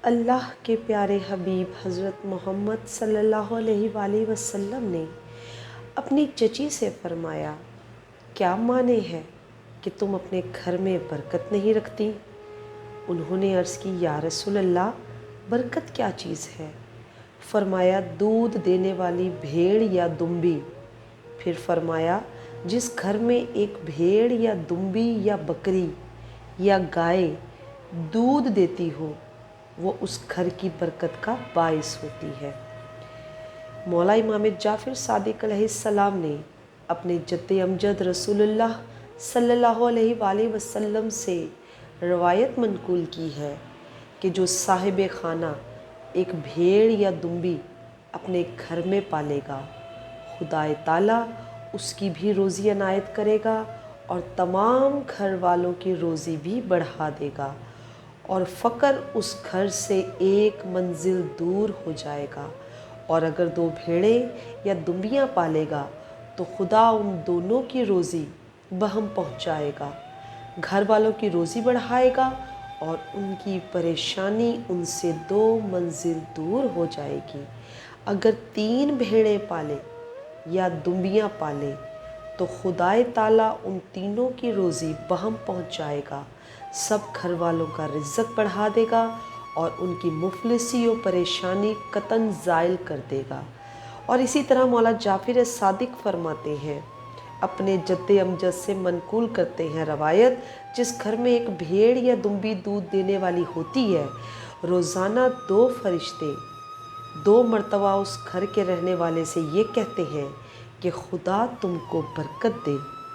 اللہ کے پیارے حبیب حضرت محمد صلی اللہ علیہ وآلہ وسلم نے اپنی چچی سے فرمایا، کیا معنی ہے کہ تم اپنے گھر میں برکت نہیں رکھتی؟ انہوں نے عرض کی، یا رسول اللہ، برکت کیا چیز ہے؟ فرمایا، دودھ دینے والی بھیڑ یا دمبی۔ پھر فرمایا، جس گھر میں ایک بھیڑ یا دمبی یا بکری یا گائے دودھ دیتی ہو وہ اس گھر کی برکت کا باعث ہوتی ہے۔ مولا امام جعفر صادق علیہ السلام نے اپنے جد امجد رسول اللہ صلی اللہ علیہ وآلہ وسلم سے روایت منقول کی ہے کہ جو صاحب خانہ ایک بھیڑ یا دمبی اپنے گھر میں پالے گا، خدا تعالیٰ اس کی بھی روزی عنایت کرے گا اور تمام گھر والوں کی روزی بھی بڑھا دے گا، اور فقر اس گھر سے ایک منزل دور ہو جائے گا۔ اور اگر دو بھیڑیں یا دمبیاں پالے گا تو خدا ان دونوں کی روزی بہم پہنچائے گا، گھر والوں کی روزی بڑھائے گا اور ان کی پریشانی ان سے 2 منزل دور ہو جائے گی۔ اگر 3 بھیڑیں پالے یا دمبیاں پالے تو خدائے تعالیٰ ان تینوں کی روزی بہم پہنچائے گا، سب گھر والوں کا رزق بڑھا دے گا اور ان کی مفلسی و پریشانی قطعاً زائل کر دے گا۔ اور اسی طرح مولا جعفر صادق فرماتے ہیں، اپنے جد امجد سے منقول کرتے ہیں روایت، جس گھر میں ایک بھیڑ یا دمبی دودھ دینے والی ہوتی ہے، روزانہ 2 فرشتے 2 مرتبہ اس گھر کے رہنے والے سے یہ کہتے ہیں کہ خدا تم کو برکت دے۔